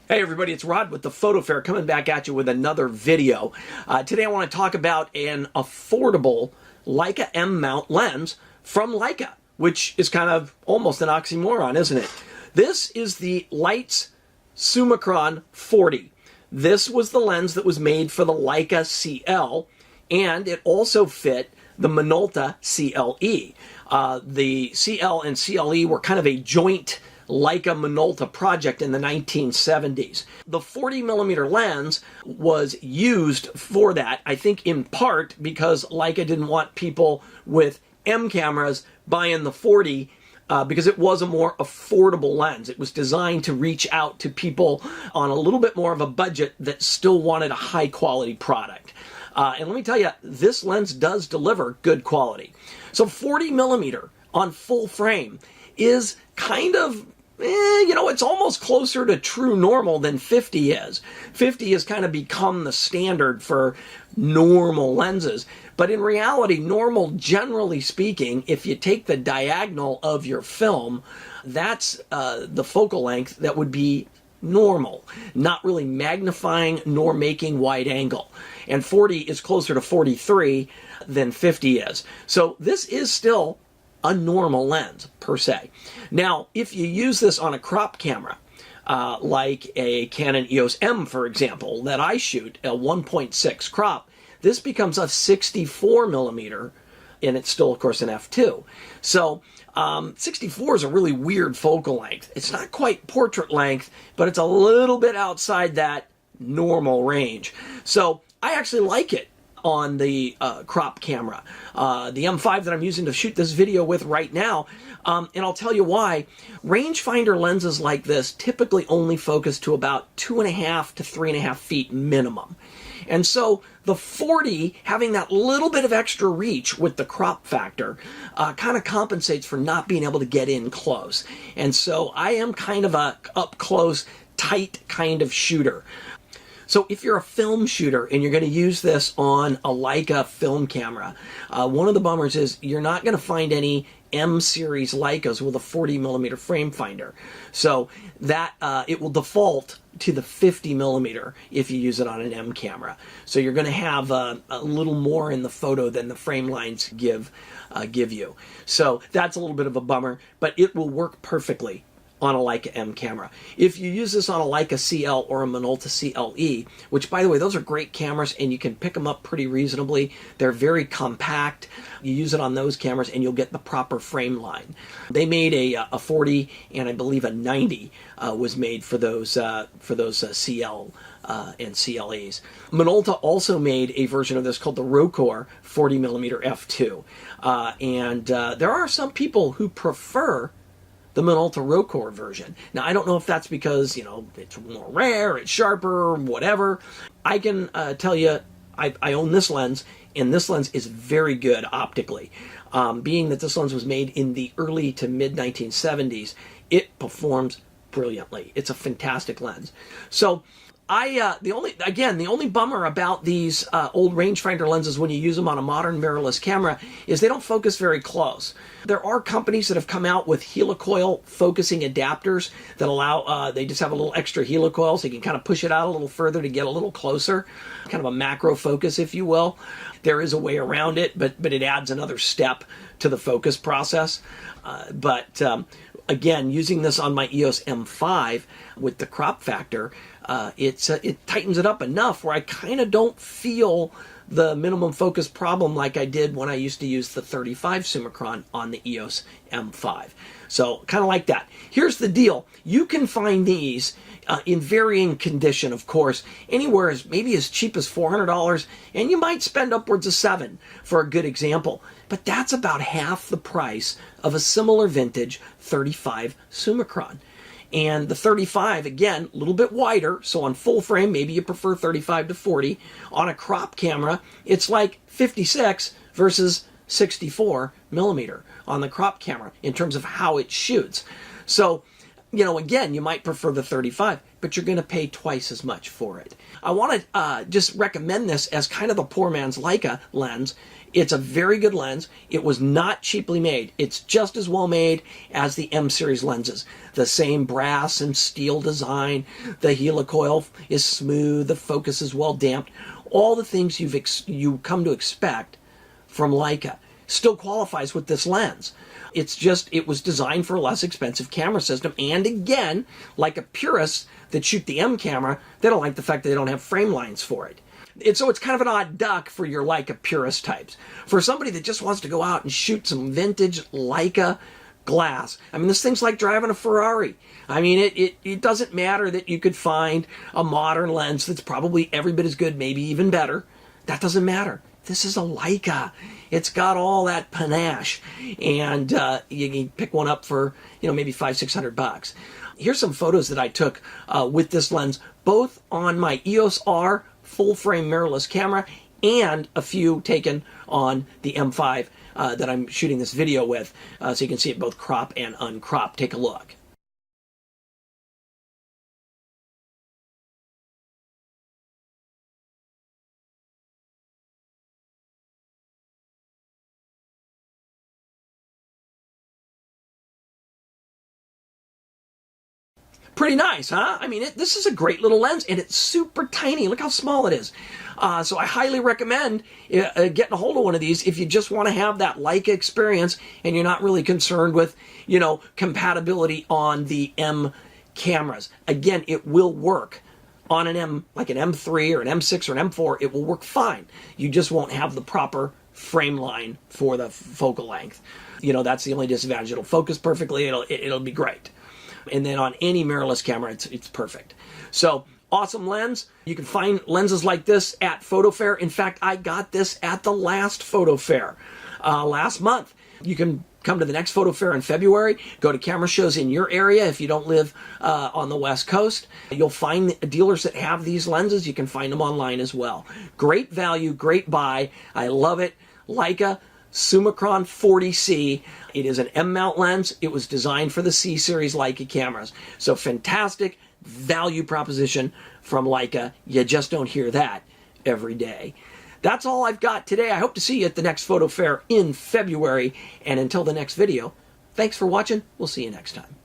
Hey everybody, it's Rod with the PhotoFair coming back at you with another video. Today I want to talk about an affordable Leica M mount lens from Leica, which is kind of almost an oxymoron, isn't it? This is the Leica Summicron 40. This was the lens that was made for the Leica CL, and it also fit the Minolta CLE. The CL and CLE were kind of a joint Leica Minolta project in the 1970s. The 40mm lens was used for that, I think in part because Leica didn't want people with M cameras buying the 40 because it was a more affordable lens. It was designed to reach out to people on a little bit more of a budget that still wanted a high quality product. And let me tell you, this lens does deliver good quality. So 40mm on full frame is kind of it's almost closer to true normal than 50 is. 50 has kind of become the standard for normal lenses. But in reality, normal, generally speaking, if you take the diagonal of your film, that's the focal length that would be normal, not really magnifying nor making wide angle. And 40 is closer to 43 than 50 is. So this is still a normal lens per se. Now, if you use this on a crop camera, like a Canon EOS M, for example, that I shoot, a 1.6 crop, this becomes a 64mm, and it's still, of course, an f2. So 64 is a really weird focal length. It's not quite portrait length, but it's a little bit outside that normal range. So I actually like it on the crop camera. The M5 that I'm using to shoot this video with right now, and I'll tell you why. Rangefinder lenses like this typically only focus to about 2.5 to 3.5 feet minimum. And so the 40, having that little bit of extra reach with the crop factor, kind of compensates for not being able to get in close. And so I am kind of a up-close, tight kind of shooter. So if you're a film shooter and you're going to use this on a Leica film camera, one of the bummers is you're not going to find any M-series Leicas with a 40mm frame finder. So that it will default to the 50mm if you use it on an M camera. So you're going to have a little more in the photo than the frame lines give you. So that's a little bit of a bummer, but it will work perfectly on a Leica M camera. If you use this on a Leica CL or a Minolta CLE, which by the way, those are great cameras and you can pick them up pretty reasonably. They're very compact. You use it on those cameras and you'll get the proper frame line. They made a 40 and I believe a 90 was made for those CL and CLEs. Minolta also made a version of this called the Rocore 40mm f2. And there are some people who prefer the Minolta Rocore version. Now, I don't know if that's because, it's more rare, it's sharper, whatever. I can tell you, I own this lens, and this lens is very good optically. Being that this lens was made in the early to mid-1970s, it performs brilliantly. It's a fantastic lens. So, the only bummer about these old rangefinder lenses when you use them on a modern mirrorless camera is they don't focus very close. There are companies that have come out with helicoil focusing adapters that allow, they just have a little extra helicoil so you can kind of push it out a little further to get a little closer, kind of a macro focus, if you will. There is a way around it, but it adds another step to the focus process. Again, using this on my EOS M5 with the crop factor, it tightens it up enough where I kind of don't feel the minimum focus problem like I did when I used to use the 35 Summicron on the EOS M5. So kind of like that. Here's the deal. You can find these in varying condition, of course, anywhere maybe as cheap as $400, and you might spend upwards of $700 for a good example. But that's about half the price of a similar vintage 35 Summicron. And the 35, again, a little bit wider, so on full frame, maybe you prefer 35 to 40. On a crop camera, it's like 56 versus 64mm on the crop camera in terms of how it shoots. So again, you might prefer the 35, but you're going to pay twice as much for it. I want to just recommend this as kind of a poor man's Leica lens. It's a very good lens. It was not cheaply made. It's just as well made as the M series lenses. The same brass and steel design. The helicoil is smooth. The focus is well damped. All the things you come to expect from Leica still qualifies with this lens. It's just, it was designed for a less expensive camera system. And again, like a purists that shoot the M camera, they don't like the fact that they don't have frame lines for it. So it's kind of an odd duck for your Leica purist types. For somebody that just wants to go out and shoot some vintage Leica glass. I mean, this thing's like driving a Ferrari. I mean, it doesn't matter that you could find a modern lens that's probably every bit as good, maybe even better. That doesn't matter. This is a Leica. It's got all that panache. And you can pick one up for, maybe $500-600. Here's some photos that I took with this lens, both on my EOS R full-frame mirrorless camera and a few taken on the M5 that I'm shooting this video with, so you can see it both crop and uncrop. Take a look. Pretty nice, huh? I mean, this is a great little lens, and it's super tiny. Look how small it is. So I highly recommend getting a hold of one of these if you just want to have that Leica experience and you're not really concerned with, compatibility on the M cameras. Again, it will work on an M, like an M3 or an M6 or an M4. It will work fine. You just won't have the proper frame line for the focal length. That's the only disadvantage. It'll focus perfectly. It'll be great. And then on any mirrorless camera, it's perfect. So, awesome lens. You can find lenses like this at PhotoFair. In fact, I got this at the last PhotoFair last month. You can come to the next PhotoFair in February. Go to camera shows in your area if you don't live on the West Coast. You'll find dealers that have these lenses. You can find them online as well. Great value, great buy. I love it. Leica Summicron 40C. It is an M-mount lens. It was designed for the C-series Leica cameras. So fantastic value proposition from Leica. You just don't hear that every day. That's all I've got today. I hope to see you at the next PhotoFair in February. And until the next video, thanks for watching. We'll see you next time.